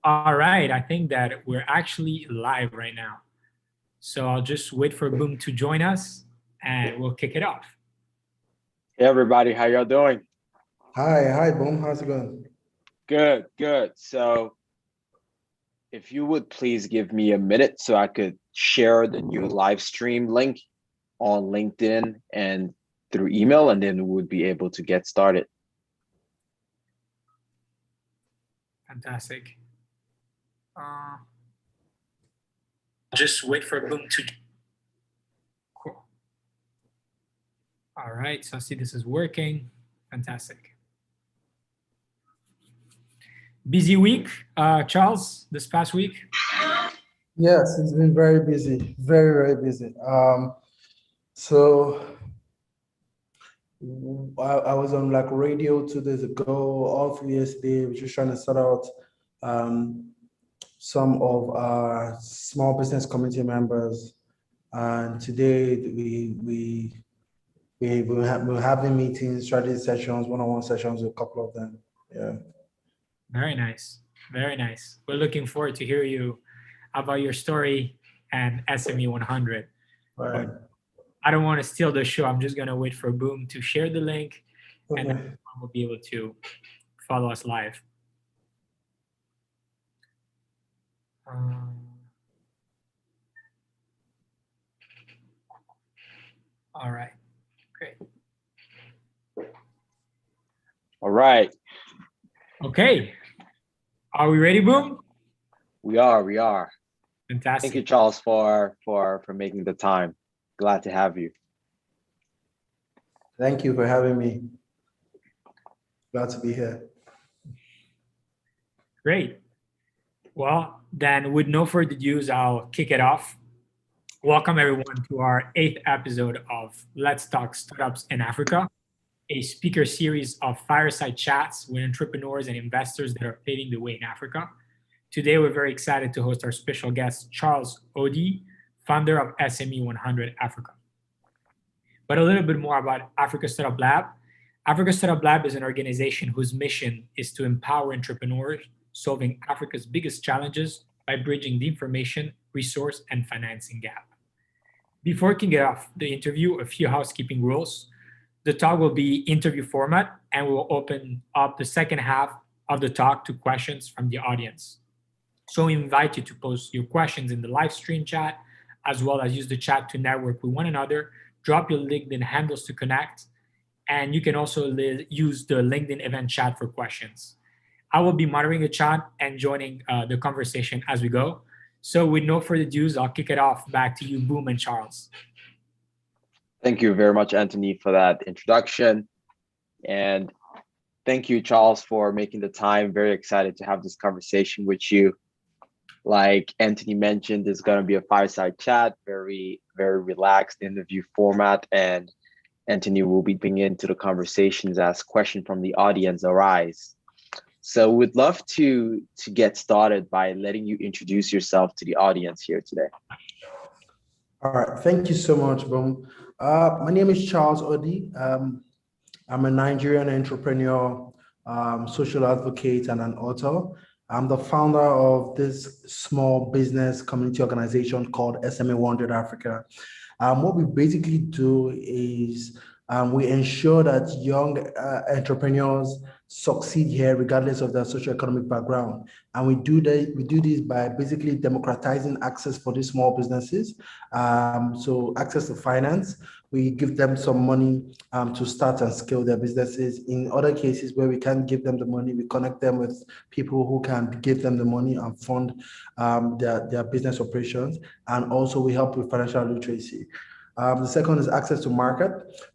All right, I think that we're actually live right now. So I'll just wait for Boom to join us and we'll kick it off. Hey everybody, how y'all doing? Hi, Boom. How's it going? Good, good. So if you would please give me a minute so I could share the new live stream link on LinkedIn and through email, and then we would be able to get started. Fantastic. Just wait for Boom to. Cool. All right, so I see this is working. Fantastic. Busy week, Charles, this past week? Yes, it's been very busy, very busy. So I was on like radio 2 days ago, all through yesterday. We're just trying to sort out some of our small business community members, and today we're having meetings, strategy sessions, one-on-one sessions with a couple of them. Yeah. Very nice. Very nice. We're looking forward to hear you about your story and SME100. Right. I don't want to steal the show. I'm just going to wait for Boom to share the link and then everyone will be able to follow us live. All right. Great. All right. Okay. Are we ready, Boom? We are. Fantastic. Thank you, Charles, for making the time. Glad to have you. Thank you for having me. Glad to be here. Great. Well, then with no further ado, I'll kick it off. Welcome everyone to our 8th episode of Let's Talk Startups in Africa, a speaker series of fireside chats with entrepreneurs and investors that are paving the way in Africa. Today, we're very excited to host our special guest, Charles Odii, founder of SME100 Africa. But a little bit more about Africa Startup Lab. Africa Startup Lab is an organization whose mission is to empower entrepreneurs solving Africa's biggest challenges by bridging the information, resource, and financing gap. Before kicking off the interview, a few housekeeping rules. The talk will be interview format, and we will open up the second half of the talk to questions from the audience. So we invite you to post your questions in the live stream chat, as well as use the chat to network with one another, drop your LinkedIn handles to connect, and you can also use the LinkedIn event chat for questions. I will be moderating the chat and joining the conversation as we go. So with no further ado, I'll kick it off back to you, Boom and Charles. Thank you very much, Anthony, for that introduction. And thank you, Charles, for making the time. Very excited to have this conversation with you. Like Anthony mentioned, it's going to be a fireside chat, very relaxed interview format. And Anthony will be bringing into the conversations as questions from the audience arise. So we'd love to get started by letting you introduce yourself to the audience here today. All right, thank you so much, Boom. My name is Charles Odii. I'm a Nigerian entrepreneur, social advocate, and an author. I'm the founder of this small business community organization called SME100 Afrika. What we basically do is we ensure that young entrepreneurs succeed here regardless of their socio-economic background. And we do this by basically democratizing access for these small businesses. So access to finance, we give them some money to start and scale their businesses. In other cases where we can't give them the money, we connect them with people who can give them the money and fund their business operations. And also we help with financial literacy. The second is access to market.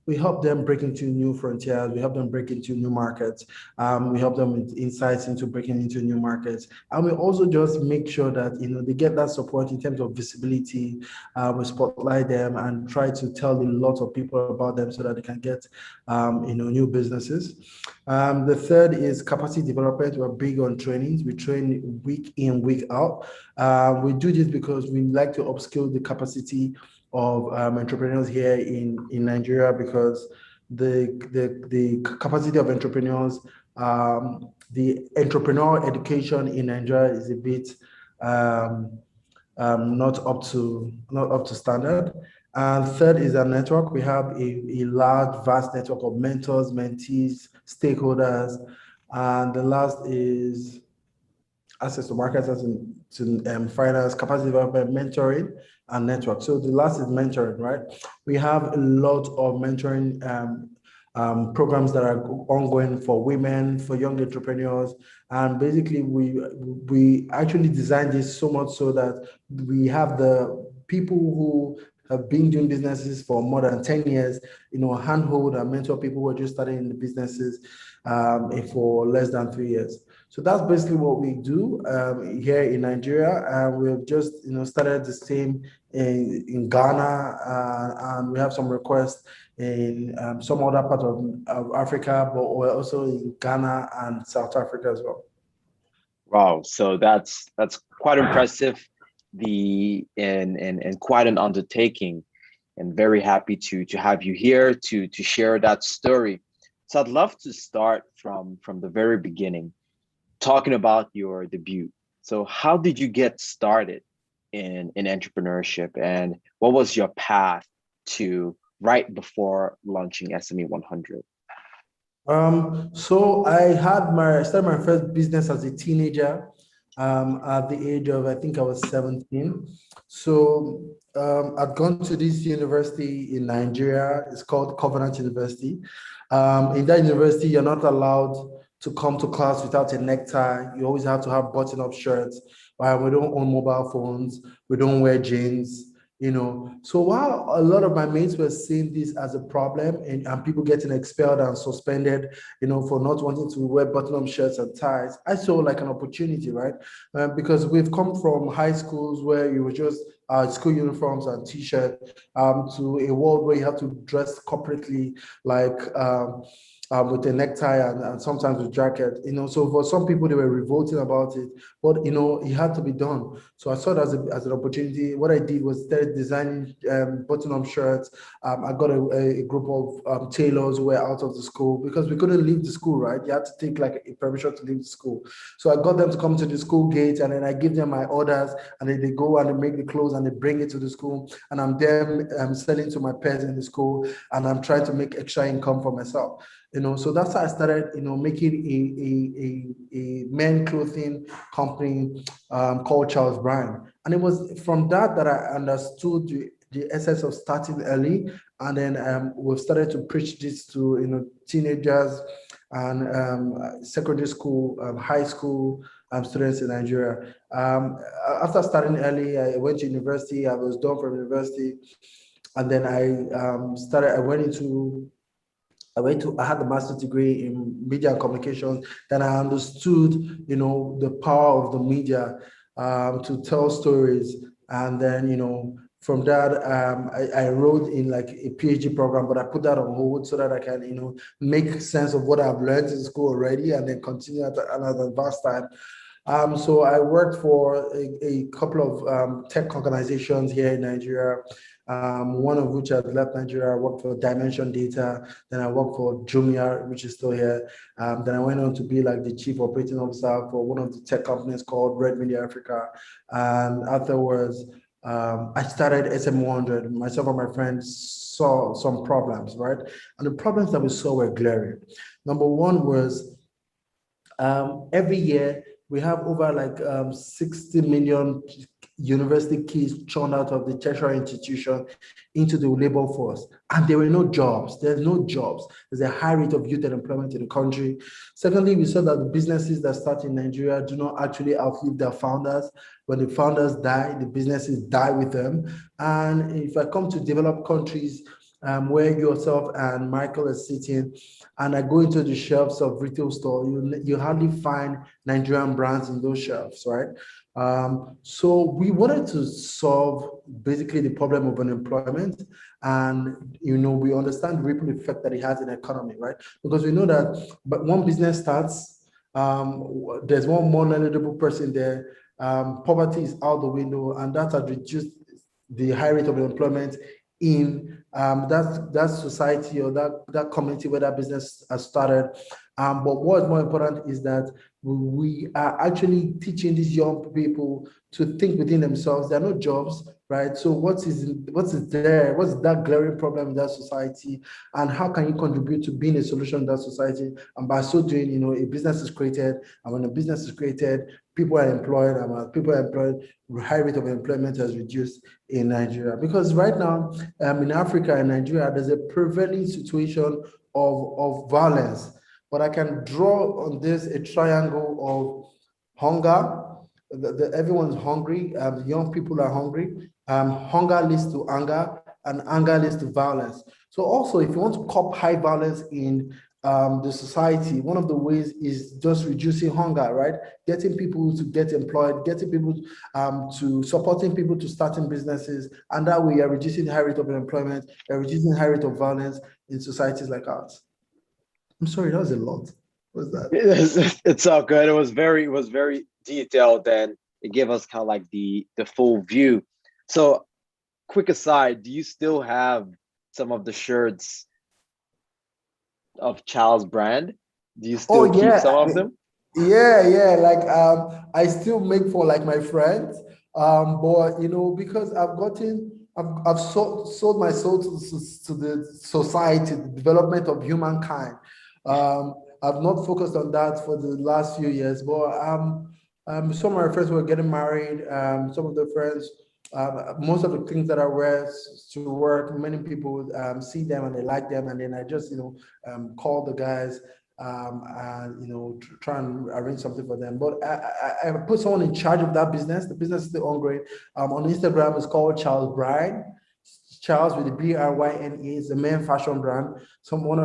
We help them break into new frontiers. We help them break into new markets. We help them with insights into breaking into new markets. And we also just make sure that they get that support in terms of visibility. We spotlight them and try to tell a lot of people about them so that they can get new businesses. The third is capacity development. We're big on trainings. We train week in, week out. We do this because we like to upskill the capacity of entrepreneurs here in Nigeria, because the capacity of entrepreneurs The entrepreneurial education in Nigeria is a bit not up to standard. And third is our network. We have a large, vast network of mentors, mentees, stakeholders. And the last is access to markets, to finance, capacity development, mentoring, and network. So the last is mentoring, right? We have a lot of mentoring programs that are ongoing for women, for young entrepreneurs. And basically, we actually designed this so much so that we have the people who have been doing businesses for more than 10 years, handhold and mentor people who are just starting in the businesses for less than 3 years. So that's basically what we do here in Nigeria. And we've just started the same in Ghana, and we have some requests in some other part of Africa, but we're also in Ghana and South Africa as well. Wow, so that's quite impressive, and quite an undertaking, and very happy to have you here to share that story. So I'd love to start from the very beginning, talking about your debut. So how did you get started in entrepreneurship, and what was your path to right before launching SME100? So I started my first business as a teenager at the age of, I think I was 17. So I'd gone to this university in Nigeria. It's called Covenant University. In that university, you're not allowed to come to class without a necktie. You always have to have button-up shirts. We don't own mobile phones. We don't wear jeans. So while a lot of my mates were seeing this as a problem and people getting expelled and suspended, for not wanting to wear button-up shirts and ties, I saw like an opportunity, right? Because we've come from high schools where you were just school uniforms and t-shirt to a world where you have to dress corporately, like with a necktie and sometimes with jacket, so for some people, they were revolting about it, but it had to be done. So I saw it as an opportunity. What I did was started designing button-up shirts. I got a group of tailors who were out of the school because we couldn't leave the school, right? You had to take like a permission to leave the school. So I got them to come to the school gate, and then I give them my orders, and then they go and they make the clothes and they bring it to the school, and I'm there selling to my peers in the school, and I'm trying to make extra income for myself. So that's how I started, making a men clothing company called Charles Bryne. And it was from that I understood the essence of starting early. And then we've started to preach this to, teenagers and secondary school, high school students in Nigeria. After starting early, I went to university. I was done from university. And then I had a master's degree in media and communications. Then I understood, the power of the media to tell stories. And then, from that, I enrolled in like a PhD program, but I put that on hold so that I can, make sense of what I've learned in school already and then continue at another advanced time. So I worked for a couple of tech organizations here in Nigeria, one of which had left Nigeria. I worked for Dimension Data, then I worked for Jumia, which is still here. Then I went on to be like the chief operating officer for one of the tech companies called Red Media Africa. And afterwards, I started SME100. Myself and my friends saw some problems, right? And the problems that we saw were glaring. Number one was every year, we have over like 60 million university kids churned out of the tertiary institution into the labor force, and there were no jobs. There's no jobs. There's a high rate of youth unemployment in the country. Secondly, we saw that the businesses that start in Nigeria do not actually outlive their founders. When the founders die, the businesses die with them. And if I come to developed countries, where yourself and Michael are sitting, and I go into the shelves of retail store, you hardly find Nigerian brands in those shelves, right? So we wanted to solve basically the problem of unemployment, and we understand the ripple effect that it has in the economy, right? Because we know that, but one business starts, there's one more knowledgeable person there, poverty is out the window, and that has reduced the high rate of unemployment in that society or that community where that business has started. But what's more important is that we are actually teaching these young people to think within themselves. There are no jobs, right? So what is there? What's that glaring problem in that society? And how can you contribute to being a solution in that society? And by so doing, a business is created. And when a business is created, people are employed. And when people are employed, high rate of employment has reduced in Nigeria. Because right now, in Africa and Nigeria, there's a prevailing situation of violence. But I can draw on this a triangle of hunger. Everyone's hungry. Young people are hungry. Hunger leads to anger, and anger leads to violence. So also, if you want to curb high violence in the society, one of the ways is just reducing hunger, right? Getting people to get employed, getting people to supporting people to starting businesses, and that way you're reducing the high rate of unemployment, you're reducing the high rate of violence in societies like ours. I'm sorry, that was a lot. What was that? It's all good. It was very detailed, and it gave us kind of like the full view. So, quick aside, do you still have some of the shirts of Charles brand? Do you still keep some of them? Yeah. Like I still make for like my friends. But because I've sold my soul to the society, the development of humankind. I've not focused on that for the last few years, but some of my friends were getting married. Some of the friends, most of the things that I wear to work, many people see them and they like them, and then I just call the guys and try and arrange something for them. But I put someone in charge of that business. The business is still ongoing. On Instagram, it's called Charles Bryne. Charles with the Bryne is the main fashion brand. Someone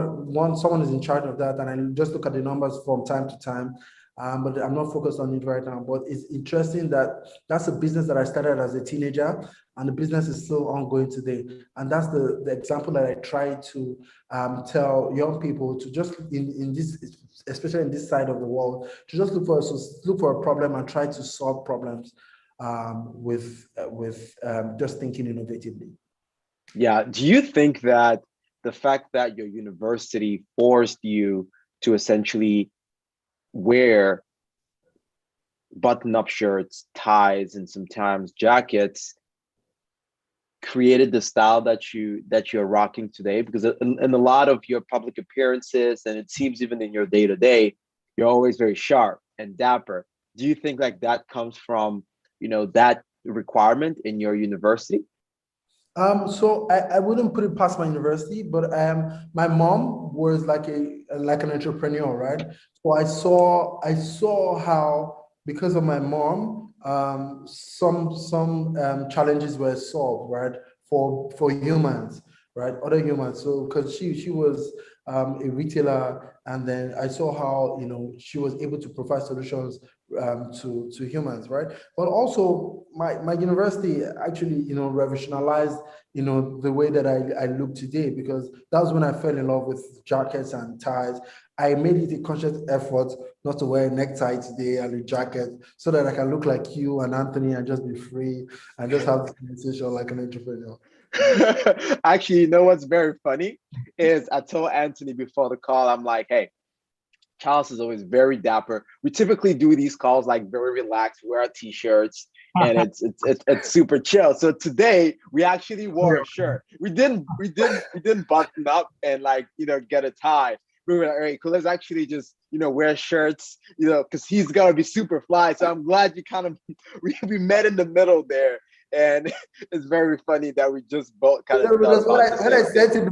is in charge of that, and I just look at the numbers from time to time. But I'm not focused on it right now. But it's interesting that that's a business that I started as a teenager, and the business is still ongoing today. And that's the example that I try to tell young people to just in this, especially in this side of the world, to just look for a problem and try to solve problems with just thinking innovatively. Yeah. Do you think that the fact that your university forced you to essentially wear button-up shirts, ties, and sometimes jackets created the style that you're rocking today? Because in a lot of your public appearances, and it seems even in your day-to-day, you're always very sharp and dapper. Do you think like that comes from that requirement in your university? So I wouldn't put it past my university, but my mom was like an entrepreneur, right? So I saw how, because of my mom, some challenges were solved, right? For humans, right? Other humans. So because she was a retailer, and then I saw how she was able to provide solutions to humans, right? But also my university actually revolutionized the way that I look today, because that was when I fell in love with jackets and ties. I made it a conscious effort not to wear a necktie today and a jacket, so that I can look like you and Anthony and just be free and just have the conversation like an entrepreneur. Actually, what's very funny is I told Anthony before the call, I'm like, hey, Charles is always very dapper. We typically do these calls like very relaxed, wear our t-shirts, and it's super chill. So today we actually wore a shirt. We didn't button up and get a tie. We were like, all right, cool, let's actually just wear shirts, because he's gonna be super fly. So I'm glad you kind of we met in the middle there. And it's very funny that we just both kind of because when I sent you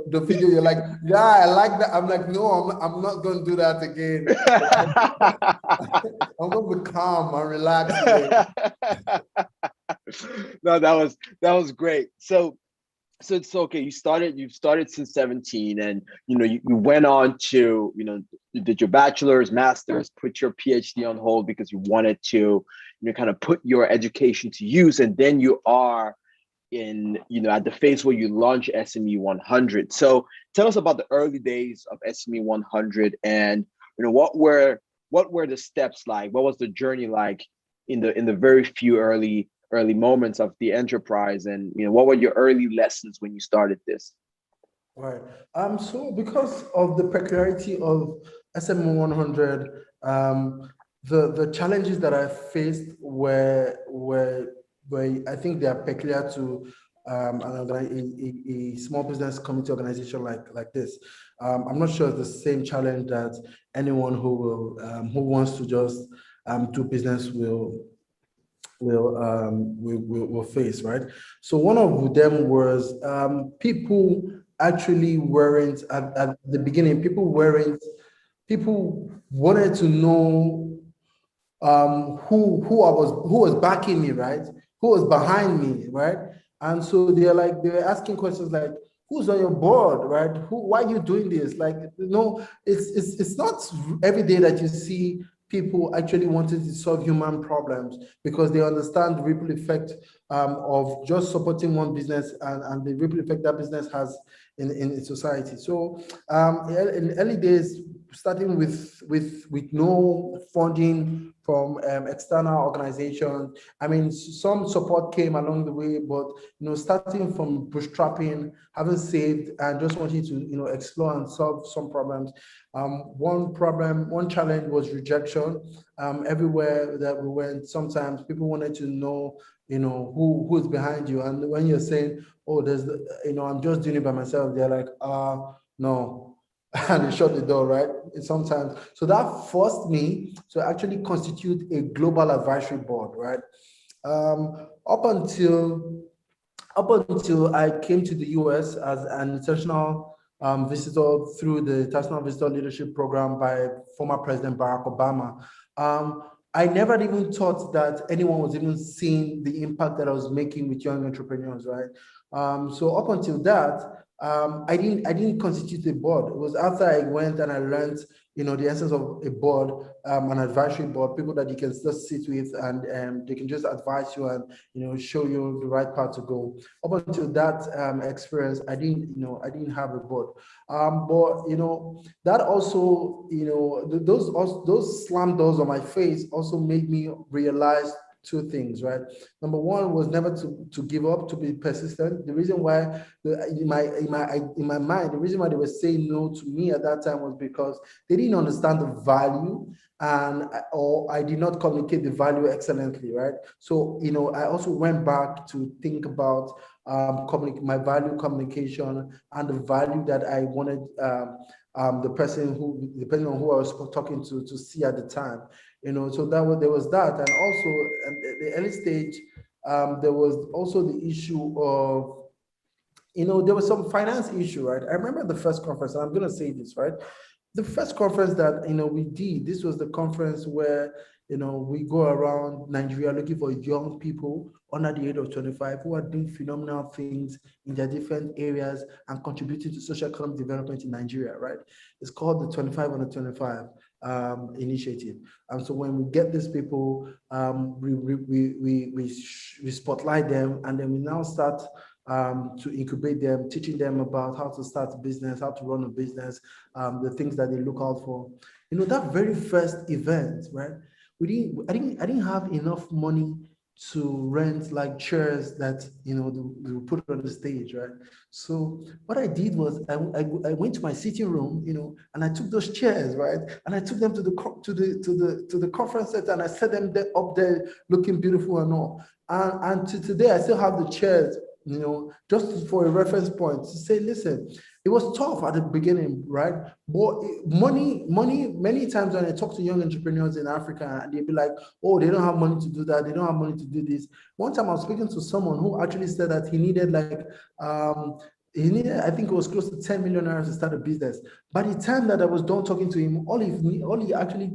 the video, you're like, yeah, I like that. I'm like, no, I'm not going to do that again. I'm going to be calm and relaxed today. No, that was great. So it's okay. You've started since 17, and you went on to you did your bachelor's, master's, put your PhD on hold because you wanted to kind of put your education to use, and then you are in at the phase where you launch SME100. So tell us about the early days of SME100, and what were the steps like? What was the journey like in the very few early moments of the enterprise, and what were your early lessons when you started this? Right. So because of the peculiarity of SME100, the challenges that I faced were I think they are peculiar to a small business community organization like this. I'm not sure it's the same challenge that anyone who wants to just do business will face, right? So one of them was people actually weren't at the beginning. People wanted to know who was backing me, right? Who was behind me, right? And so they were asking questions like, who's on your board, right? Why are you doing this? Like, it's not every day that you see people actually wanting to solve human problems because they understand the ripple effect of just supporting one business and the ripple effect that business has in society. So in early days, starting with no funding from external organizations. I mean, some support came along the way, but starting from bootstrapping, having saved, and just wanting to explore and solve some problems. One challenge was rejection. Everywhere that we went, sometimes people wanted to know, who's behind you, and when you're saying, "Oh, I'm just doing it by myself," they're like, no. And they shut the door, right? Sometimes. So that forced me to actually constitute a global advisory board, right? Up until I came to the US as an international visitor through the International Visitor Leadership Program by former President Barack Obama. I never even thought that anyone was even seeing the impact that I was making with young entrepreneurs, right? So up until that, I didn't constitute a board. It was after I went and I learned, the essence of a board, an advisory board, people that you can just sit with and they can just advise you and show you the right path to go. Up until that experience, I didn't have a board. But that also, those slam doors on my face also made me realize two things, right? Number one was never to give up, to be persistent. The reason why, in my mind, the reason why they were saying no to me at that time was because they didn't understand the value, or I did not communicate the value excellently, right? So I also went back to think about my value communication and the value that I wanted depending on who I was talking to see at the time. So there was that, and also at the early stage, there was also the issue of, there was some finance issue, right? I remember the first conference, and I'm going to say this, right? The first conference that, we did, this was the conference where, we go around Nigeria looking for young people under the age of 25 who are doing phenomenal things in their different areas and contributing to socio-economic development in Nigeria, right? It's called the 25 under 25 initiative. And so when we get these people, we spotlight them, and then we now start to incubate them, teaching them about how to start a business, how to run a business, the things that they look out for. That very first event, right? I didn't have enough money to rent like chairs that we would put on the stage, right? So what I did was I went to my sitting room, and I took those chairs, right, and I took them to the conference center, and I set them up there looking beautiful and all. And to today I still have the chairs, just for a reference point to say, listen, it was tough at the beginning, right? But money, many times when I talk to young entrepreneurs in Africa, and they'll be like, oh, they don't have money to do that. They don't have money to do this. One time I was speaking to someone who actually said that he needed I think it was close to 10 million naira to start a business. By the time that I was done talking to him, all he actually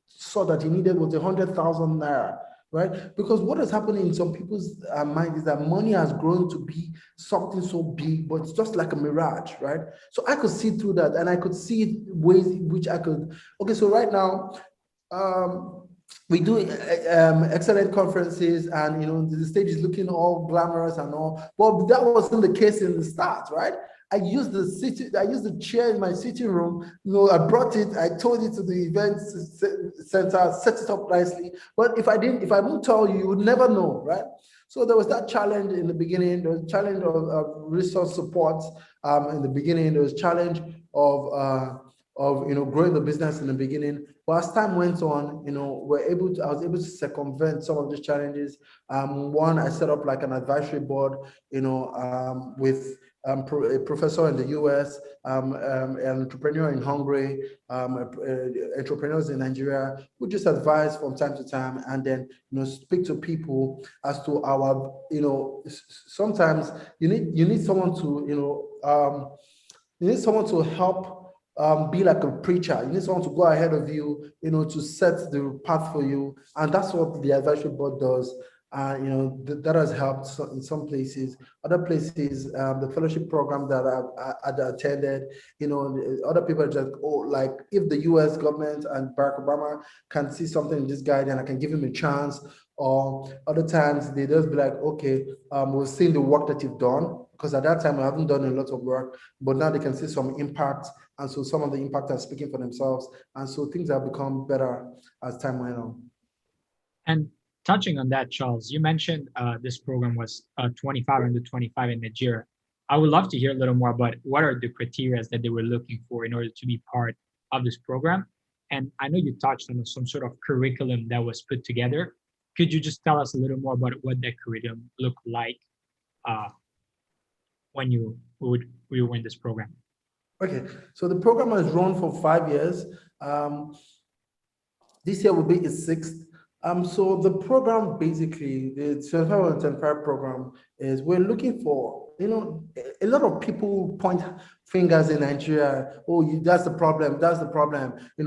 saw that he needed was 100,000 naira. Right? Because what is happening in some people's mind is that money has grown to be something so big, but it's just like a mirage, right? So I could see through that, and I could see ways in which I could. Okay, so right now, we do excellent conferences, and the stage is looking all glamorous and all. But that wasn't the case in the start, right? I used the chair in my sitting room. I brought it. I told it to the event center, set it up nicely. But if I won't tell you, you would never know, right? So there was that challenge in the beginning. There was a challenge of resource support in the beginning. There was a challenge of growing the business in the beginning. But as time went on, I was able to circumvent some of these challenges. One, I set up like an advisory board, with a professor in the US, an entrepreneur in Hungary, entrepreneurs in Nigeria, who just advise from time to time, and then speak to people as to our, sometimes you need someone to help be like a preacher. You need someone to go ahead of you, to set the path for you, and that's what the advisory board does. That has helped in some places. Other places, the fellowship program that I've attended, other people are just, like if the U.S. government and Barack Obama can see something in this guy, then I can give him a chance. Or other times they just be like, okay, we've seen the work that you've done, because at that time I haven't done a lot of work, but now they can see some impact, and so some of the impact are speaking for themselves, and so things have become better as time went on. And touching on that, Charles, you mentioned this program was 25 under 25 in Nigeria. I would love to hear a little more about what are the criteria that they were looking for in order to be part of this program. And I know you touched on some sort of curriculum that was put together. Could you just tell us a little more about what that curriculum looked like when you were in this program? Okay, so the program has run for 5 years. This year will be its sixth. So the program, basically, the 25 and 25 program, is we're looking for, a lot of people point fingers in Nigeria. Oh, that's the problem. That's the problem. You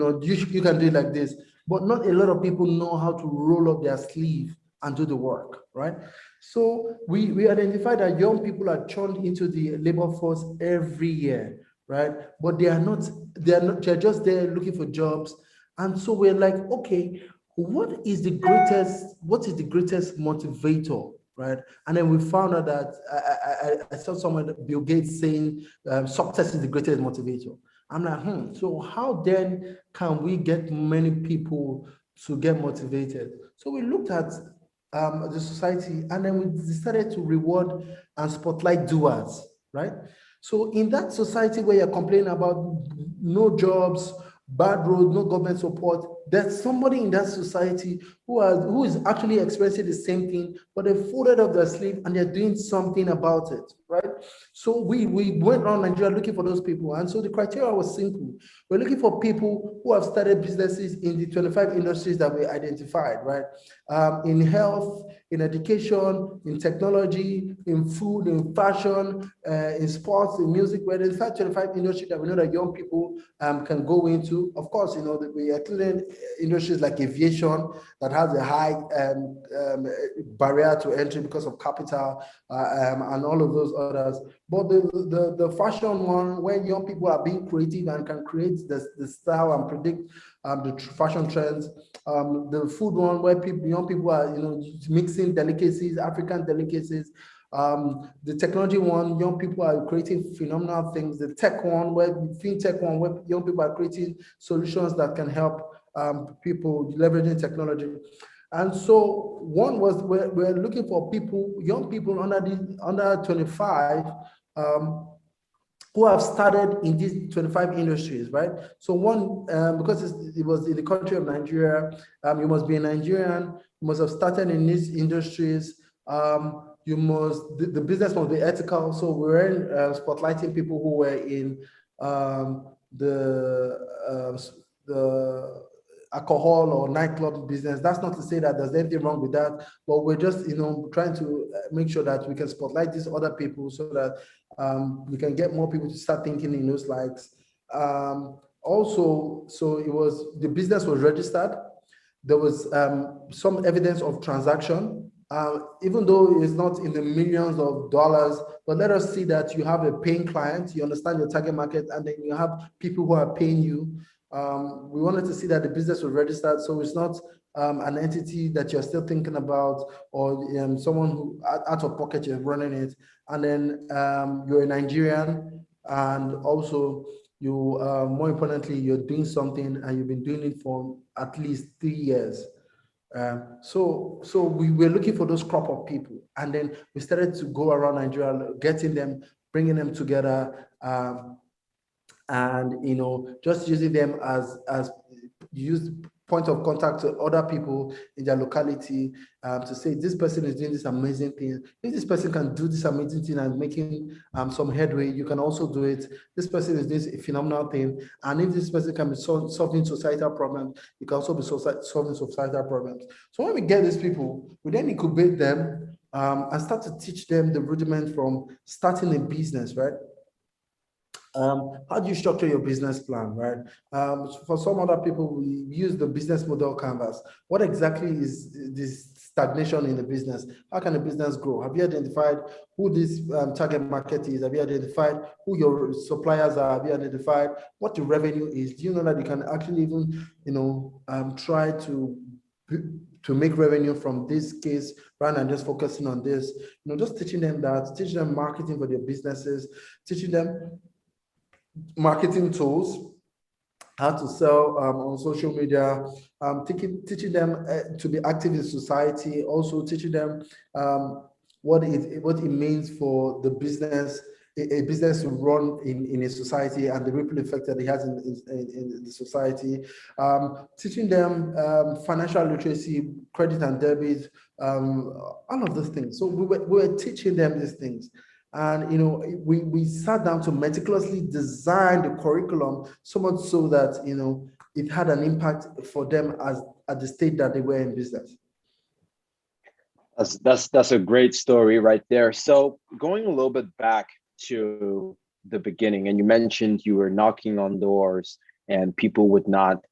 can do it like this. But not a lot of people know how to roll up their sleeve and do the work, right? So we identified that young people are churned into the labor force every year, right? But they're just there looking for jobs. And so we're like, okay, what is the greatest motivator, right? And then we found out that I saw someone, Bill Gates, saying success is the greatest motivator. I'm like, so how then can we get many people to get motivated? So we looked at the society, and then we decided to reward and spotlight doers, right? So in that society where you're complaining about no jobs, bad roads, no government support, there's somebody in that society who is actually experiencing the same thing, but they folded up their sleeve and they're doing something about it, right? So we went around Nigeria looking for those people. And so the criteria was simple. We're looking for people who have started businesses in the 25 industries that we identified, right? In health, in education, in technology, in food, in fashion, in sports, in music. We're in fact 25 industries that we know that young people can go into. Of course, we are including industries like aviation that has a high barrier to entry because of capital and all of those others. But the fashion one, where young people are being creative and can create the style and predict the fashion trends. The food one, where young people are mixing delicacies, African delicacies. The technology one, young people are creating phenomenal things. The tech one, fintech one, where young people are creating solutions that can help people leveraging technology. And so one was we're looking for young people under 25 who have started in these 25 industries, right? So one, because it was in the country of Nigeria, you must be a Nigerian, you must have started in these industries, the business must be ethical. So we're spotlighting people who were in the alcohol or nightclub business. That's not to say that there's anything wrong with that, but we're just trying to make sure that we can spotlight these other people so that we can get more people to start thinking in those likes. Also, so the business was registered. There was some evidence of transaction, even though it's not in the millions of dollars, but let us see that you have a paying client, you understand your target market, and then you have people who are paying you. We wanted to see that the business was registered, so it's not an entity that you're still thinking about, or someone who out of pocket you're running it. And then you're a Nigerian, and also you, more importantly, you're doing something and you've been doing it for at least 3 years. So we were looking for those crop of people, and then we started to go around Nigeria, getting them, bringing them together, and just using them as use point of contact to other people in their locality, to say this person is doing this amazing thing. If this person can do this amazing thing and making some headway, you can also do it. This person is doing a phenomenal thing, and if this person can be solving societal problems, you can also be solving societal problems. So when we get these people, we then incubate them and start to teach them the rudiment from starting a business, right? How do you structure your business plan, right? For some other people, we use the business model canvas. What exactly is this stagnation in the business? How can a business grow? Have you identified who this target market is? Have you identified who your suppliers are? Have you identified what the revenue is? Do you know that you can actually even, try to make revenue from this case rather than just focusing on this? Just teaching them that, teaching them marketing for their businesses, teaching them marketing tools, how to sell on social media, teaching them to be active in society, also teaching them what it means for the business, a business to run in a society and the ripple effect that it has in the society, teaching them financial literacy, credit and debit, all of those things. So we were teaching them these things. And we sat down to meticulously design the curriculum, so much so that it had an impact for them at the stage that they were in business. That's a great story right there. So going a little bit back to the beginning, and you mentioned you were knocking on doors and people would not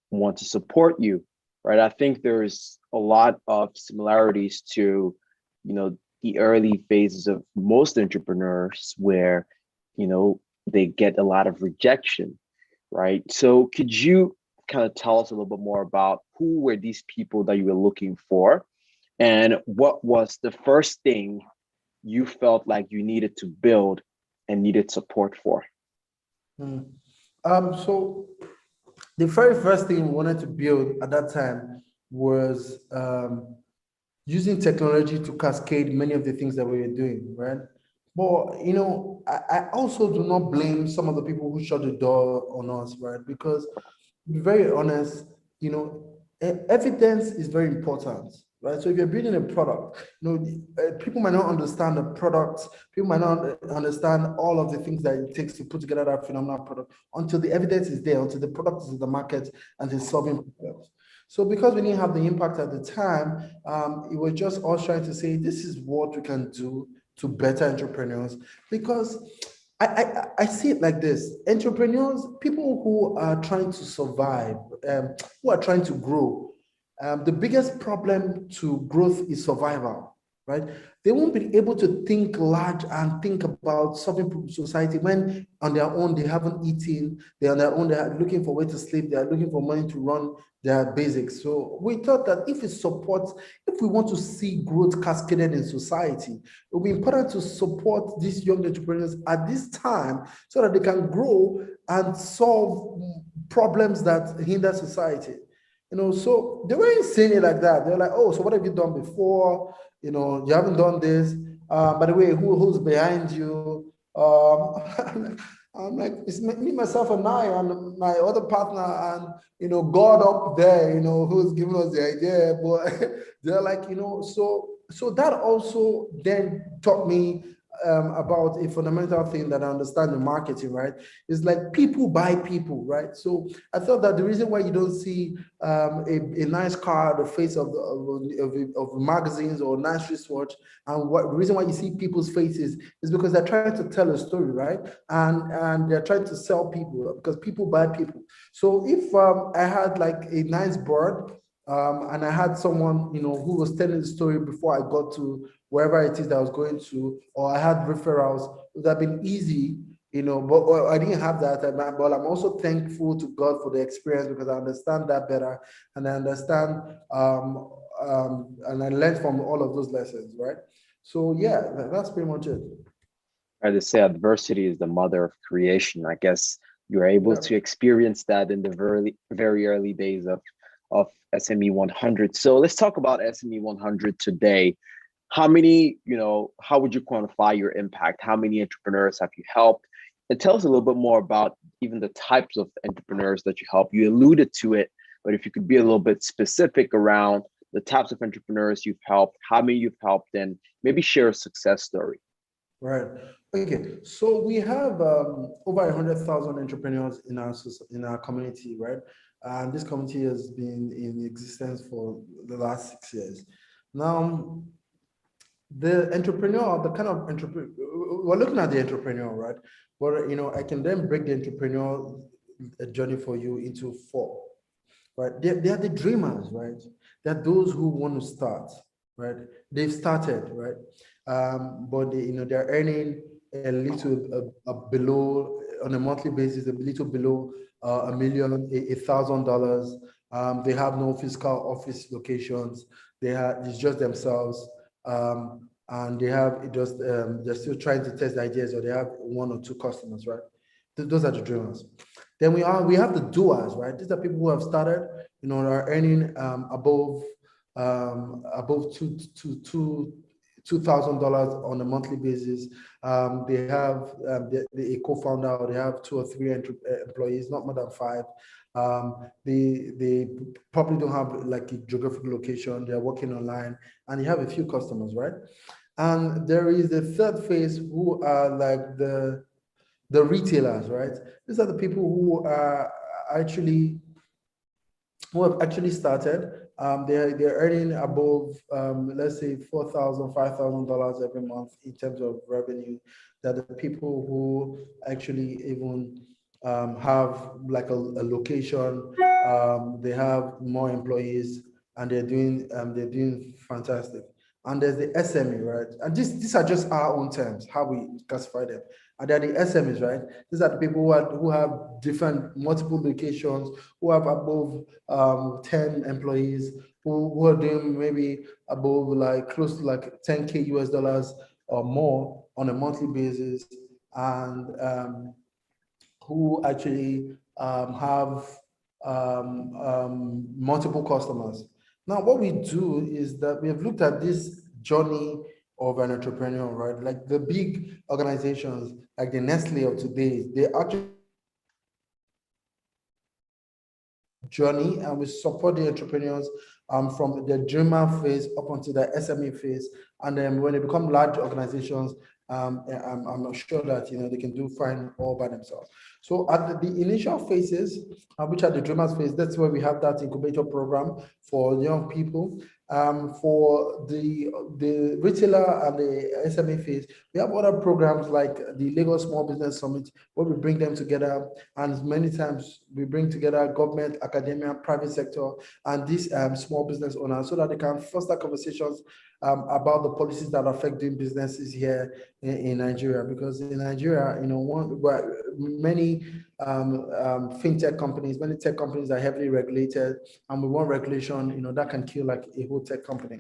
want to support you, right? I think there's a lot of similarities to the early phases of most entrepreneurs where, they get a lot of rejection, right? So could you kind of tell us a little bit more about who were these people that you were looking for? And what was the first thing you felt like you needed to build and needed support for? So the very first thing we wanted to build at that time was using technology to cascade many of the things that we were doing, right? But, I also do not blame some of the people who shut the door on us, right? Because to be very honest, evidence is very important, right? So if you're building a product, people might not understand the product, people might not understand all of the things that it takes to put together that phenomenal product until the evidence is there, until the product is in the market and it's solving problems. So because we didn't have the impact at the time, it was just us trying to say, this is what we can do to better entrepreneurs. Because I see it like this: entrepreneurs, people who are trying to survive, who are trying to grow, the biggest problem to growth is survival, right? They won't be able to think large and think about solving society when on their own they haven't eaten, they're on their own, they're looking for where to sleep, they're looking for money to run their basics. So we thought that if we want to see growth cascaded in society, it will be important to support these young entrepreneurs at this time so that they can grow and solve problems that hinder society. So they weren't saying it like that. They're like, oh, so what have you done before? You haven't done this. By the way, who's behind you? I'm like, it's me, myself, and I, and my other partner, and God up there, who's giving us the idea. But they're like, so that also then taught me about a fundamental thing that I understand in marketing, right? It's like people buy people, right? So I thought that the reason why you don't see a nice car at the face of magazines or nice wristwatch, and the reason why you see people's faces is because they're trying to tell a story, right? And they're trying to sell people because people buy people. So if I had like a nice bird, and I had someone, who was telling the story before I got to wherever it is that I was going to, or I had referrals, it would have been easy, but I didn't have that. But I'm also thankful to God for the experience because I understand that better, and I understand, and I learned from all of those lessons, right? So yeah, that's pretty much it. I just say adversity is the mother of creation. I guess you're able to experience that in the very, very early days of SME100. So let's talk about SME100 today. How many, how would you quantify your impact? How many entrepreneurs have you helped? And tell us a little bit more about even the types of entrepreneurs that you help. You alluded to it, but if you could be a little bit specific around the types of entrepreneurs you've helped, how many you've helped, and maybe share a success story. Right. Okay. So we have over 100,000 entrepreneurs in our community, right? And this community has been in existence for the last 6 years. Now, the entrepreneur, the kind of entrepreneur, we're looking at the entrepreneur, right? But I can then break the entrepreneur journey for you into 4, right? They are the dreamers, right? They're those who want to start, right? They've started, right? But they're earning a little below on a monthly basis, a little below $1 million, $1,000. They have no physical office locations. It's just themselves. And they have just they're still trying to test the ideas, or they have 1 or 2 customers, right? Those are the dreamers. Then we have the doers, right? These are people who have started, are earning above $2,000 on a monthly basis. They have a co-founder, or they have 2 or 3 employees, not more than 5. They probably don't have like a geographical location. They're working online, and you have a few customers, right? And there is the third phase, who are like the retailers, right? These are the people who have actually started. They're earning above, let's say $4,000, $5,000 every month in terms of revenue. That the people who actually even have like a location. They have more employees, and they're doing fantastic. And there's the SME, right? And these are just our own terms, how we classify them. And they're the SMEs, right? These are the people who have multiple locations, who have above 10 employees, who are doing maybe above like close to like $10K US or more on a monthly basis, and who actually have multiple customers. Now, what we do is that we have looked at this journey of an entrepreneur, right? Like the big organizations, like the Nestle of today, they actually journey, and we support the entrepreneurs from the dreamer phase up until the SME phase. And then when they become large organizations, I'm not sure that they can do fine all by themselves. So at the initial phases, which are the dreamers phase, that's where we have that incubator program for young people. For the retailer and the SME phase, we have other programs like the Lagos Small Business Summit, where we bring them together, and many times we bring together government, academia, private sector, and these small business owners, so that they can foster conversations about the policies that affect doing businesses here in Nigeria. Because in Nigeria, many fintech companies, many tech companies are heavily regulated, and we want regulation, that can kill like a whole tech company.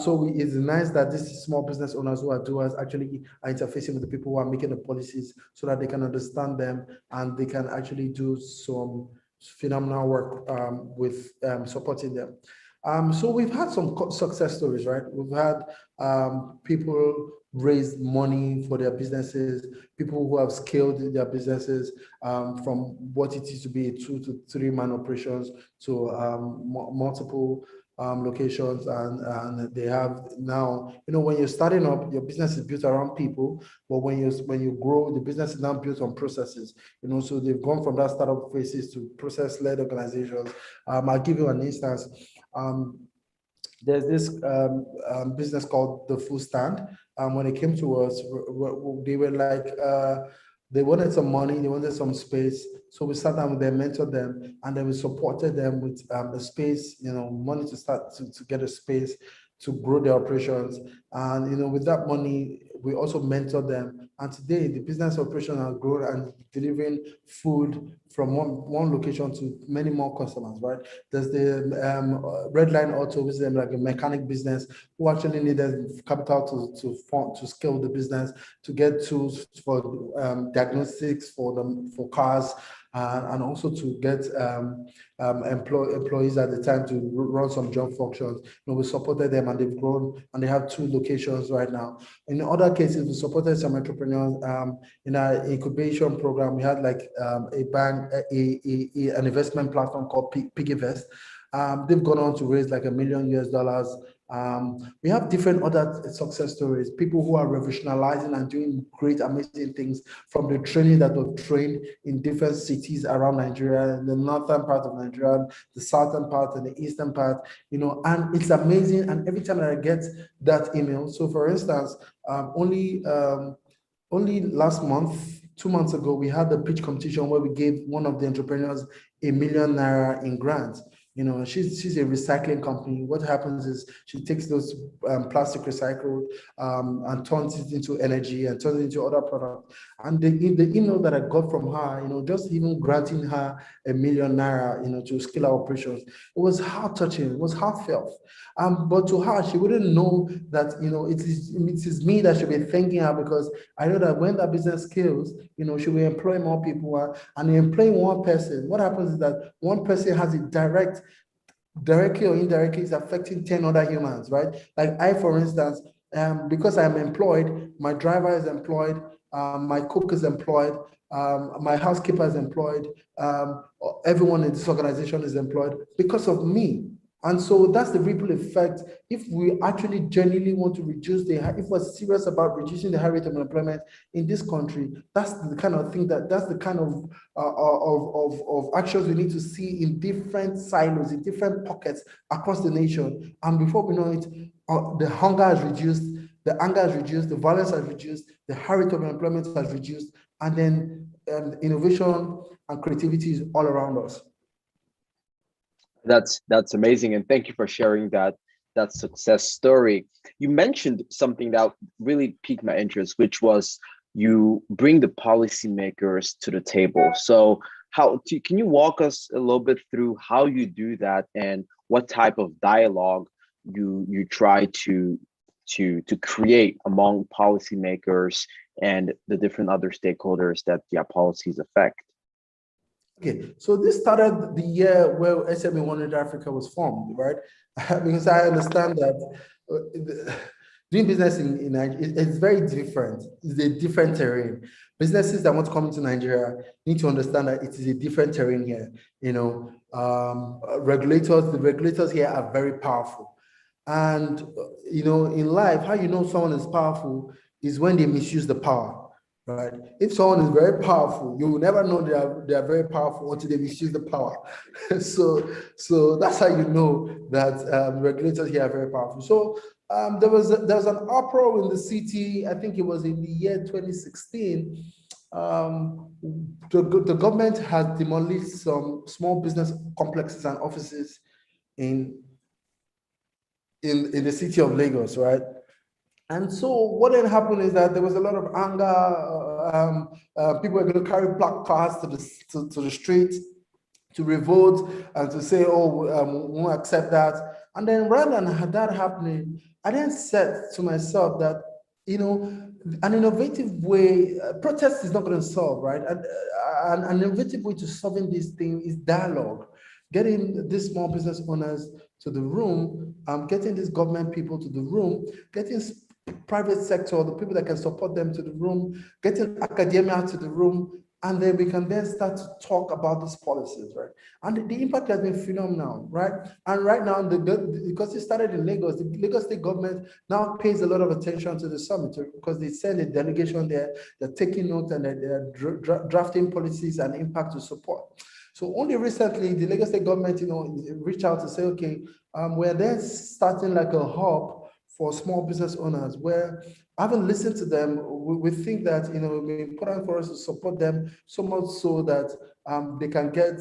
So it's nice that these small business owners who are doers actually are interfacing with the people who are making the policies, so that they can understand them, and they can actually do some phenomenal work with supporting them. So we've had some success stories, right? We've had people raise money for their businesses, people who have scaled their businesses from what it is to be a 2 to 3 man operations to multiple locations, and they have now, when you're starting up, your business is built around people, but when you grow, the business is now built on processes, so they've gone from that startup phases to process-led organizations. I'll give you an instance. There's this business called The Food Stand. When it came to us, they were like, they wanted some money, they wanted some space. So we sat down with them, mentored them, and then we supported them with the space, money to start to get a space to grow their operations. And with that money, we also mentored them. And today, the business operation has grown and delivering food from one location to many more customers, right? There's the Red Line Auto, which is like a mechanic business, who actually needed capital to scale the business, to get tools for diagnostics for cars. and also to get employees at the time to run some job functions. We supported them, and they've grown, and they have 2 locations right now. In other cases, we supported some entrepreneurs in our incubation program. We had like a bank, an investment platform called Piggyvest. They've gone on to raise like $1 million US. We have different other success stories, people who are revolutionizing and doing great, amazing things, from the training that were trained in different cities around Nigeria, the northern part of Nigeria, the southern part and the eastern part, and it's amazing. And every time that I get that email, so for instance, only last month, 2 months ago, we had the pitch competition where we gave one of the entrepreneurs ₦1 million in grants. She's a recycling company. What happens is she takes those plastic recycled and turns it into energy and turns it into other products. And the email that I got from her, just even granting her ₦1 million, to scale our operations, it was heart-touching. It was heartfelt. But to her, she wouldn't know that, it is me that should be thanking her, because I know that when that business scales, she will employ more people. And employing one person, what happens is that one person has a directly or indirectly is affecting 10 other humans, right? Like I, for instance, because I'm employed, my driver is employed, my cook is employed, my housekeeper is employed, everyone in this organization is employed because of me. And so that's the ripple effect. If we actually genuinely want to reduce if we're serious about reducing the high rate of unemployment in this country, that's the kind of thing that's the kind of actions we need to see in different silos, in different pockets across the nation. And before we know it, the hunger has reduced, the anger has reduced, the violence has reduced, the high rate of unemployment has reduced, and then innovation and creativity is all around us. That's amazing, and thank you for sharing that success story. You mentioned something that really piqued my interest, which was you bring the policymakers to the table. So can you walk us a little bit through how you do that and what type of dialogue you try to create among policymakers and the different other stakeholders that their policies affect? Okay, so this started the year where SME100 Africa was formed, right? Because I understand that doing business in Nigeria, it's very different. It's a different terrain. Businesses that want to come into Nigeria need to understand that it is a different terrain here. The regulators here are very powerful. And, in life, how you know someone is powerful is when they misuse the power. Right. If someone is very powerful, you will never know they are very powerful until they misuse the power. so that's how you know that regulators here are very powerful. So there was an uproar in the city. I think it was in the year 2016. The government has demolished some small business complexes and offices in the city of Lagos, right? And so what had happened is that there was a lot of anger. People were going to carry black cards to the street to revolt and to say, we won't accept that. And then rather than that happening, I then said to myself that, an innovative way, protest is not going to solve, right? And an innovative way to solving this thing is dialogue. Getting these small business owners to the room, getting these government people to the room, getting private sector, the people that can support them to the room, getting academia to the room, and then we can then start to talk about these policies, right? And the impact has been phenomenal, right? And right now, because it started in Lagos, the Lagos state government now pays a lot of attention to the summit because they send a delegation there, they're taking notes and they're drafting policies and impact to support. So only recently, the Lagos state government, reached out to say, okay, we're then starting like a hub for small business owners, where having listened to them, we think that it will be important for us to support them so much so that they can get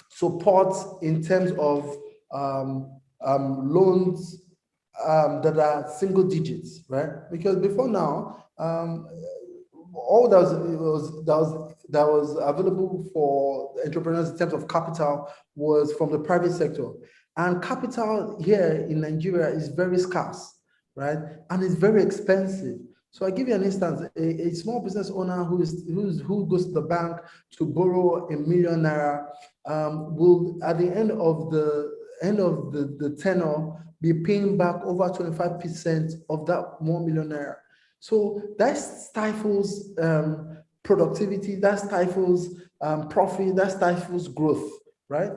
support in terms of loans that are single digits, right? Because before now, all that was available for entrepreneurs in terms of capital was from the private sector. And capital here in Nigeria is very scarce, right? And it's very expensive. So I give you an instance: a small business owner who goes to the bank to borrow ₦1 million will, at the end of the tenor, be paying back over 25% of that ₦1 million. So that stifles productivity, that stifles profit, that stifles growth, right?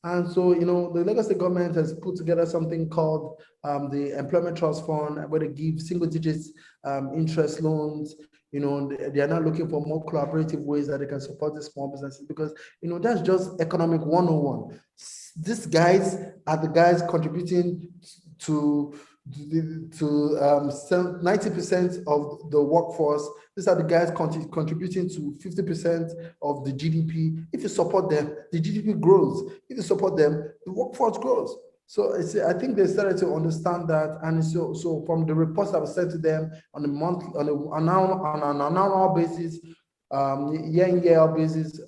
And so, the Lagos State government has put together something called the Employment Trust Fund, where they give single digits interest loans. They are now looking for more collaborative ways that they can support the small businesses, because, that's just economic 101. These guys are the guys contributing to 90% of the workforce. These are the guys contributing to 50% of the GDP. If you support them, the GDP grows. If you support them, the workforce grows. So I think they started to understand that, and so from the reports that were sent to them on an annual basis, year basis,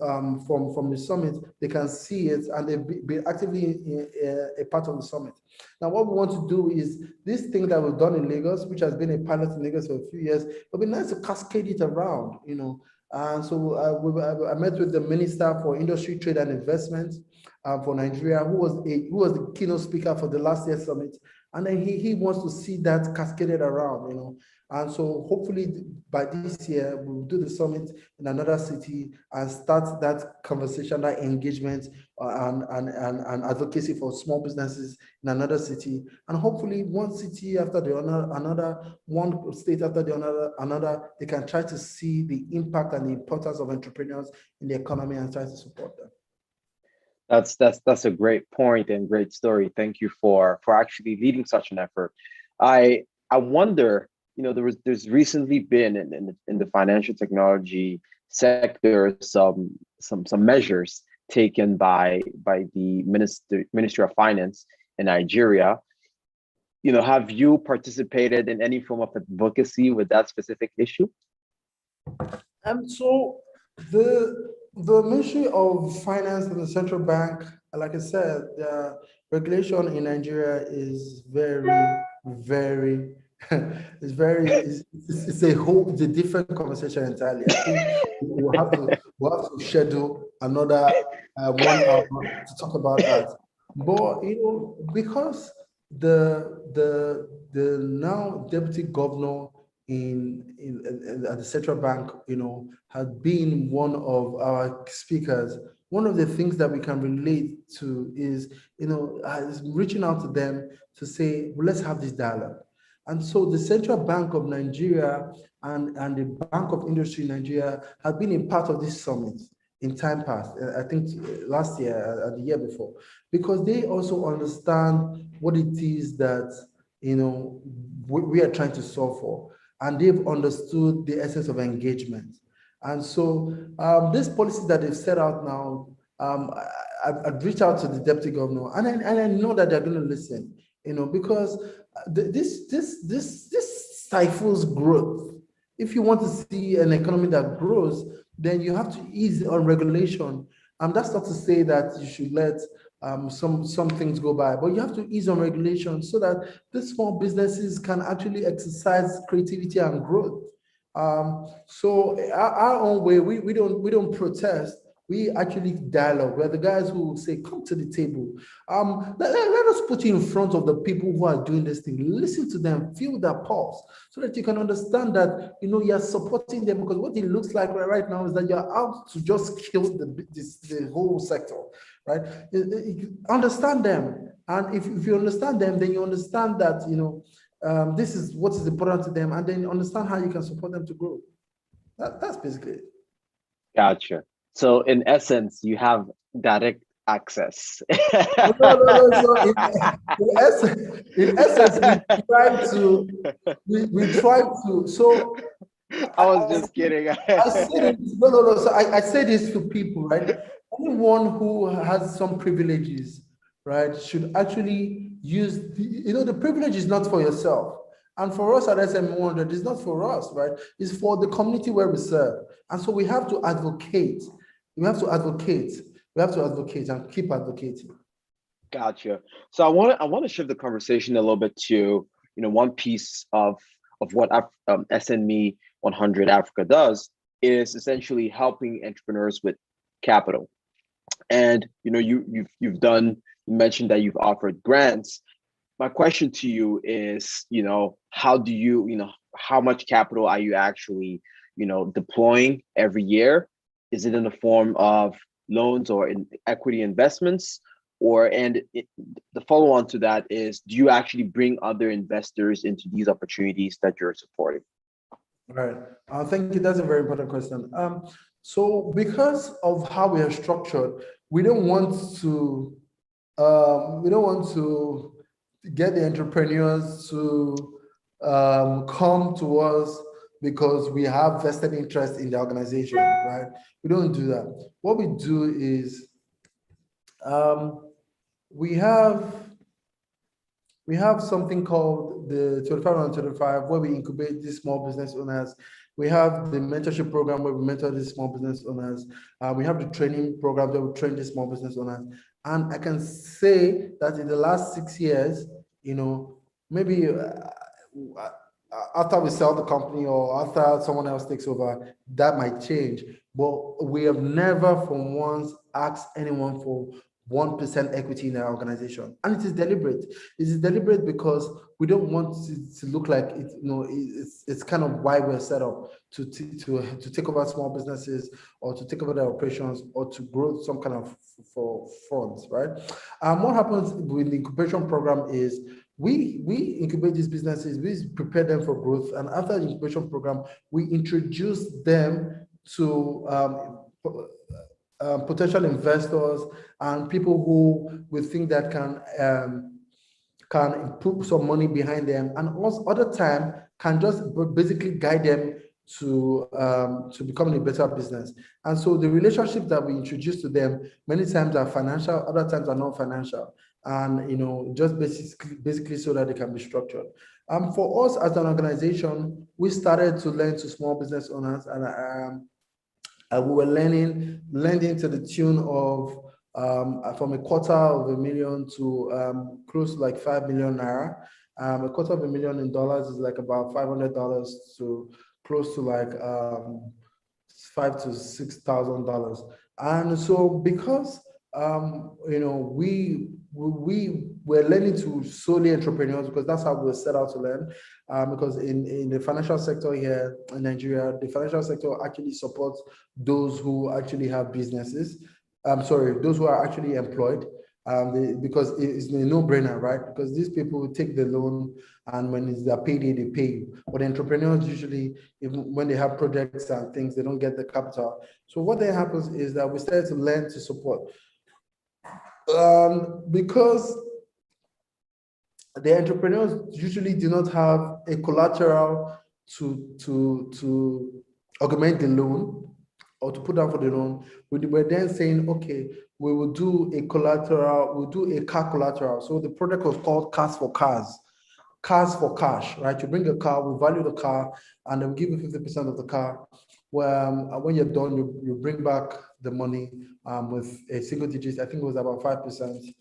from the summit, they can see it, and they've been actively a part of the summit. Now, what we want to do is this thing that we've done in Lagos, which has been a pilot in Lagos for a few years. It'll be nice to cascade it around, And so I met with the Minister for Industry, Trade and Investment for Nigeria, who was the keynote speaker for the last year's summit. And then he wants to see that cascaded around, And so hopefully by this year, we'll do the summit in another city and start that conversation, that engagement and advocacy for small businesses in another city. And hopefully one city after the another, one state after the another, they can try to see the impact and the importance of entrepreneurs in the economy and try to support them. That's a great point and great story. Thank you for actually leading such an effort. I wonder, there's recently been in the financial technology sector some measures taken by the Ministry of Finance in Nigeria. Have you participated in any form of advocacy with that specific issue? So the Ministry of Finance and the central bank, like I said, the regulation in Nigeria is very, very it's a different conversation entirely. I think we'll have to schedule another 1 hour to talk about that. But because the now deputy governor at the central bank, had been one of our speakers, one of the things that we can relate to is, is reaching out to them to say, well, let's have this dialogue. And so the Central Bank of Nigeria and the Bank of Industry in Nigeria have been a part of this summit in time past, I think last year and the year before, because they also understand what it is that, we are trying to solve for. And they've understood the essence of engagement. And so this policy that they've set out now, I've reached out to the deputy governor, and I know that they're going to listen, because this stifles growth. If you want to see an economy that grows, then you have to ease on regulation. That's not to say that you should let some things go by, but you have to ease on regulation so that the small businesses can actually exercise creativity and growth. So our own way, we don't protest. We actually dialogue. We're the guys who say, come to the table. Let us put you in front of the people who are doing this thing. Listen to them, feel their pulse, so that you can understand that, you're supporting them, because what it looks like right now is that you're out to just kill the whole sector, right? Understand them. And if you understand them, then you understand that, this is what is important to them, and then understand how you can support them to grow. That's basically it. Gotcha. So in essence, you have direct access. No. So in essence, we try to. So I was just kidding. I say this, no. So I say this to people, right? Anyone who has some privileges, right, should actually use. The privilege is not for yourself. And for us at SME100, it's not for us, right? It's for the community where we serve. And so we have to advocate. We have to advocate and keep advocating. Gotcha. So I want to shift the conversation a little bit to, one piece of of what SME 100 Africa does is essentially helping entrepreneurs with capital. And you mentioned that you've offered grants. My question to you is, how do how much capital are you actually, deploying every year? Is it in the form of loans or in equity investments? The follow on to that is, do you actually bring other investors into these opportunities that you're supporting? Right. Thank you. That's a very important question. So because of how we are structured, we don't want to get the entrepreneurs to come to us because we have vested interest in the organization, right? We don't do that. What we do is we have something called the 25 on 25, where we incubate these small business owners. We have the mentorship program where we mentor these small business owners. We have the training program that we train these small business owners. And I can say that in the last 6 years, maybe after we sell the company or after someone else takes over, that might change. But we have never for once asked anyone for 1% equity in our organization, and it is deliberate. It is deliberate because we don't want to look like it. It's kind of why we're set up to take over small businesses or to take over their operations or to grow some kind of for funds, right? What happens with the incubation program is we incubate these businesses, we prepare them for growth, and after the incubation program, we introduce them to potential investors and people who we think that can put some money behind them, and also other time can just basically guide them to becoming a better business. And so the relationships that we introduce to them many times are financial, other times are not financial, and just basically so that they can be structured. For us as an organization, we started to lend to small business owners, and we were lending to the tune of from $250,000 to close to like 5 million naira. $250,000 in dollars is like about $500 to close to like $5,000 to $6,000. And so because we were lending to solely entrepreneurs, because that's how we were set out to lend. Because in the financial sector here in Nigeria, the financial sector actually supports those who actually have businesses. Those who are actually employed. Because it's a no-brainer, right? Because these people take the loan, and when it's their payday, they pay you. But entrepreneurs usually, even when they have projects and things, they don't get the capital. So what then happens is that we started to lend to support. Because the entrepreneurs usually do not have a collateral to augment the loan or to put down for the loan, we were then saying, okay, we will do a collateral, we'll do a car collateral. So the product was called Cars for Cars. Cars for cash, right? You bring a car, we value the car, and then we give you 50% of the car. When you're done, you bring back the money with a single digit. I think it was about 5%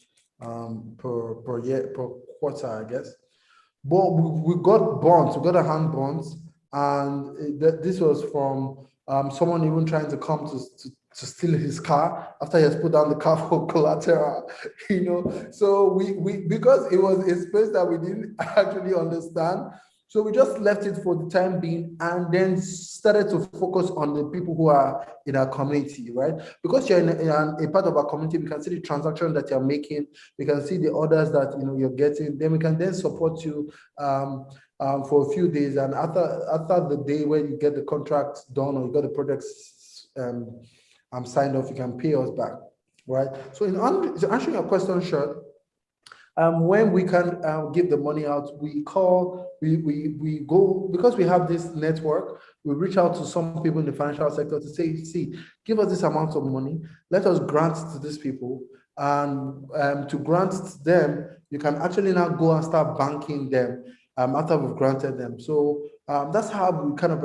per year, per quarter, I guess. But we got bonds, we got a hand bonds, and this was from someone even trying to come to steal his car after he has put down the car for collateral, So we because it was a space that we didn't actually understand, so we just left it for the time being, and then started to focus on the people who are in our community, right? Because you're in a part of our community, we can see the transaction that you're making, we can see the orders that you're getting, then we can then support you for a few days, and after the day where you get the contract done or you got the products signed off, you can pay us back, right? So in answering your question short, when we can give the money out, we go, because we have this network, we reach out to some people in the financial sector to say, see, give us this amount of money, let us grant to these people, and to grant them, you can actually now go and start banking them after we've granted them. So that's how we kind of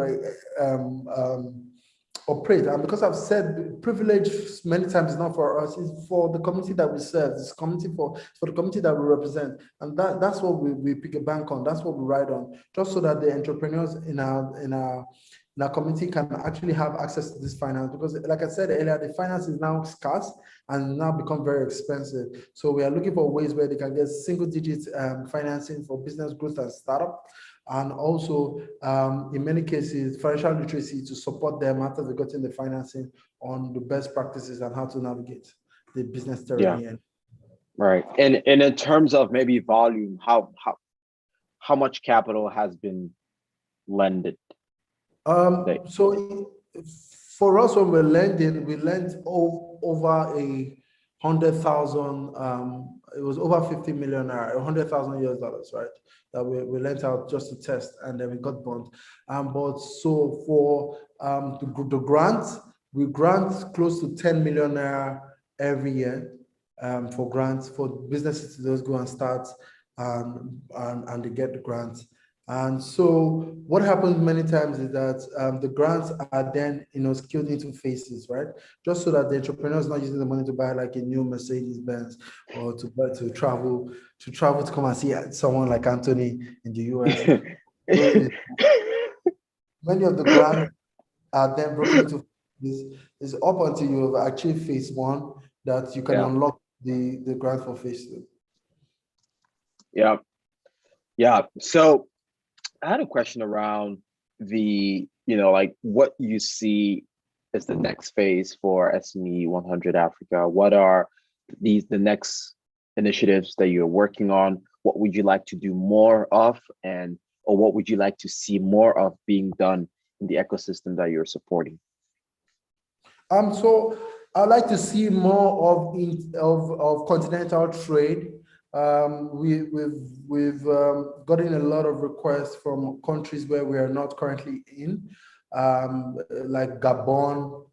operate. And because I've said privilege many times is not for us, it's for the community that we serve, it's community for the community that we represent. And that's what we pick a bank on, that's what we ride on, just so that the entrepreneurs in our community can actually have access to this finance. Because like I said earlier, the finance is now scarce and now become very expensive. So we are looking for ways where they can get single digit financing for business growth and startup. And also, in many cases, financial literacy to support them after they've gotten the financing on the best practices and how to navigate the business journey. Yeah. Right. And in terms of maybe volume, how much capital has been lended? So for us, when we're lending, we lent over 100,000. It was over 50 million, $100,000, right? That we lent out just to test, and then we got bond. But so for the grants, we grant close to 10 million every year for grants for businesses to just go and start and they get the grants. And so what happens many times is that the grants are then scaled into phases, right? Just so that the entrepreneur is not using the money to buy like a new Mercedes Benz or to travel to come and see someone like Anthony in the US. Many of the grants are then broken into phases. It's up until you have achieved phase one that you can unlock the grant for phase two. Yeah. So I had a question around the, like what you see as the next phase for SME100 Africa. What are the next initiatives that you're working on? What would you like to do more of, or what would you like to see more of being done in the ecosystem that you're supporting? So I'd like to see more of continental trade. We've gotten a lot of requests from countries where we are not currently in, like Gabon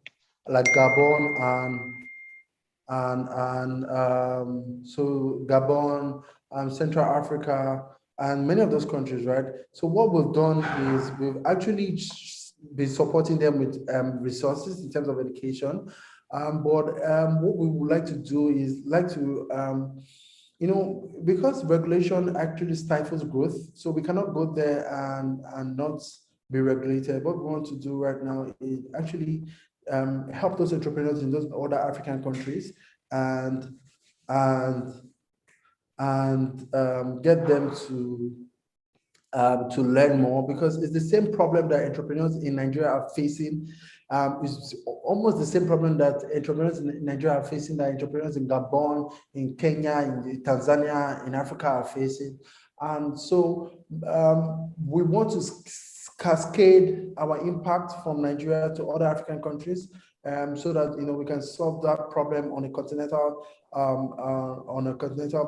so Gabon, Central Africa, and many of those countries, right? So what we've done is we've actually been supporting them with resources in terms of education. But what we would like to do is because regulation actually stifles growth, so we cannot go there and not be regulated. What we want to do right now is actually help those entrepreneurs in those other African countries and get them to learn more, because it's the same problem that entrepreneurs in Nigeria are facing. It's almost the same problem that entrepreneurs in Nigeria are facing, that entrepreneurs in Gabon, in Kenya, in Tanzania, in Africa are facing. And so we want to cascade our impact from Nigeria to other African countries, so that we can solve that problem on a continental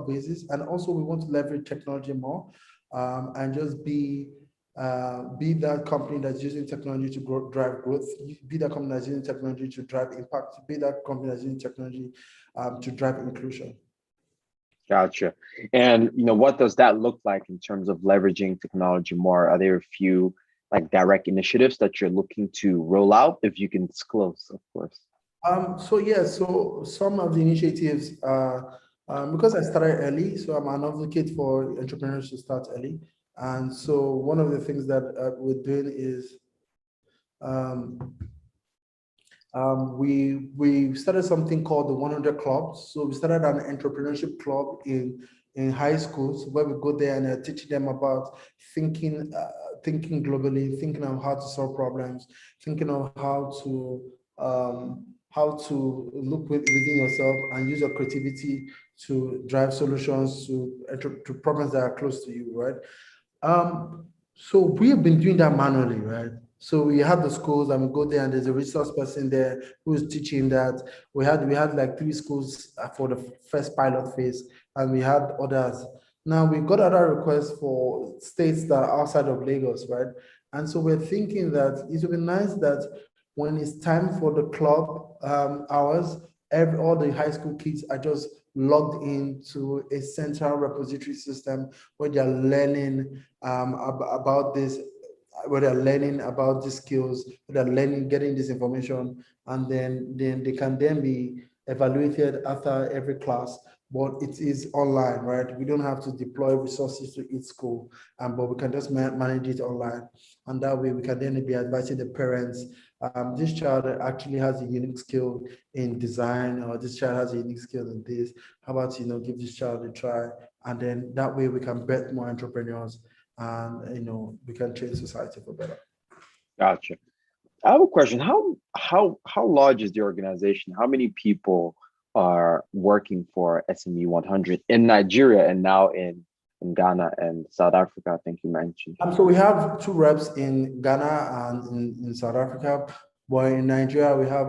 basis. And also we want to leverage technology more, and just be that company that's using technology to drive growth, be that company that's using technology to drive impact, be that company that's using technology to drive inclusion. Gotcha. And what does that look like in terms of leveraging technology more? Are there a few like direct initiatives that you're looking to roll out, if you can disclose, of course? So some of the initiatives because I started early, so I'm an advocate for entrepreneurs to start early. And so one of the things that we're doing is we started something called the 100 Club. So we started an entrepreneurship club in high schools, where we go there and teach them about thinking globally, thinking of how to solve problems, thinking of how to look within yourself and use your creativity to drive solutions to problems that are close to you, right? So we've been doing that manually, right? So we have the schools and we go there and there's a resource person there who is teaching that. We had like 3 schools for the first pilot phase, and we had others. Now we got other requests for states that are outside of Lagos, right? And so we're thinking that it would be nice that when it's time for the club hours, all the high school kids are just logged into a central repository system where they're learning about this where they're learning about these skills, where they're learning, getting this information, and then they can then be evaluated after every class. But it is online, right? We don't have to deploy resources to each school, but we can just manage it online. And that way we can then be advising the parents, this child actually has a unique skill in design, or this child has a unique skill in this. How about, give this child a try? And then that way we can bet more entrepreneurs, and, we can change society for better. Gotcha. I have a question. How large is the organization? How many people are working for SME100 in Nigeria and now in Ghana and South Africa? I think you mentioned. So we have 2 reps in Ghana and in South Africa. But in Nigeria, we have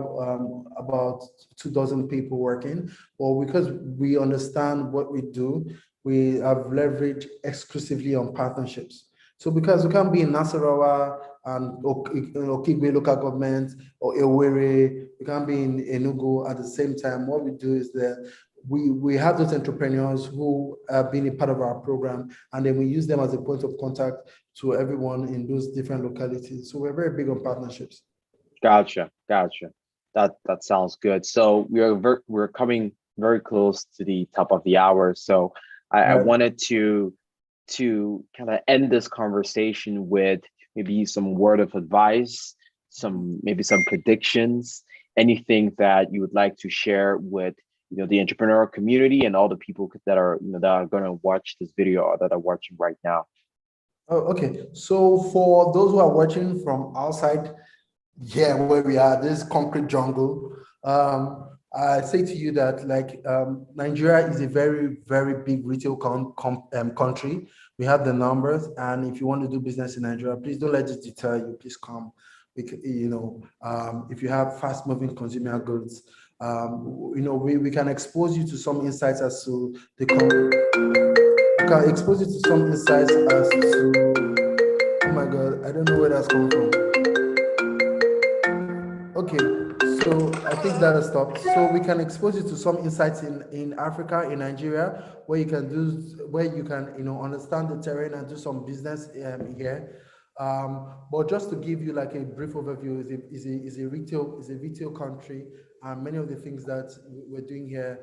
about 24 people working. Well, because we understand what we do, we have leveraged exclusively on partnerships. So because we can't be in Nasarawa and Okigwe local government or Owerri, we can't be in Enugu at the same time. What we do is that we have those entrepreneurs who have been a part of our program, and then we use them as a point of contact to everyone in those different localities. So we're very big on partnerships. Gotcha. That sounds good. So we're coming very close to the top of the hour. So I wanted to kind of end this conversation with maybe some word of advice, maybe some predictions, anything that you would like to share with the entrepreneurial community and all the people that are going to watch this video or that are watching right now. Oh, okay. So for those who are watching from outside, where we are, this concrete jungle, I say to you that Nigeria is a very, very big retail country. We have the numbers, and if you want to do business in Nigeria, please don't let it deter you. Please come. If you have fast-moving consumer goods, we can expose you to some insights as to we can expose you to some insights as to. Oh my God, I don't know where that's coming from. Okay, so I think that has stopped. So we can expose you to some insights in Africa, in Nigeria, where you can understand the terrain and do some business here. But just to give you a brief overview, is a retail country, and many of the things that we're doing here,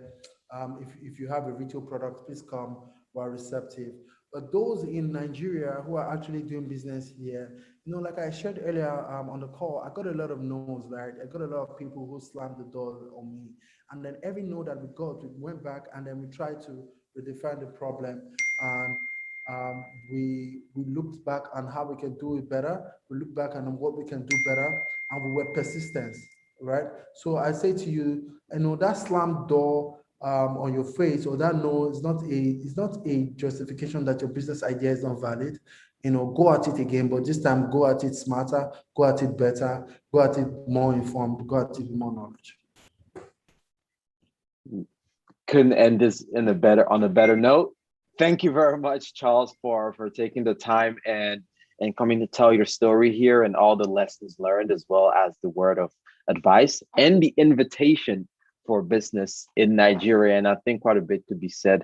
if you have a retail product, please come. We're receptive. But those in Nigeria who are actually doing business here, like I shared earlier on the call, I got a lot of no's, right? I got a lot of people who slammed the door on me. And then every no that we got, we went back and then we tried to redefine the problem. And we looked back on how we can do it better. We looked back on what we can do better, and we were persistent, right? So I say to you, that slammed door on your face, or that no is not a justification that your business idea is not valid. Go at it again, but this time go at it smarter, go at it better, go at it more informed, go at it with more knowledge. Couldn't end this on a better note. Thank you very much, Charles, for taking the time and coming to tell your story here and all the lessons learned, as well as the word of advice and the invitation for business in Nigeria. And I think quite a bit to be said,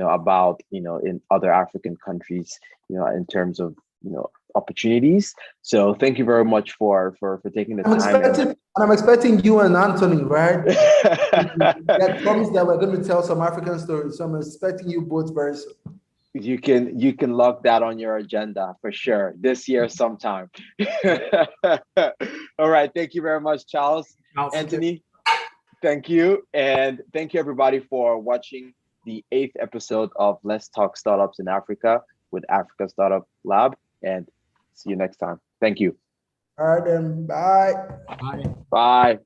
about, in other African countries, in terms of, opportunities. So thank you very much for taking the time. I'm expecting you and Anthony, right? That promised that we're going to tell some African stories. So I'm expecting you both very soon. You can lock that on your agenda for sure this year sometime. All right. Thank you very much, Charles. Anthony, thank you. And thank you everybody for watching the 8th episode of Let's Talk Startups in Africa with Africa Startup Lab, and see you next time. Thank you. All right, then. Bye. Bye. Bye.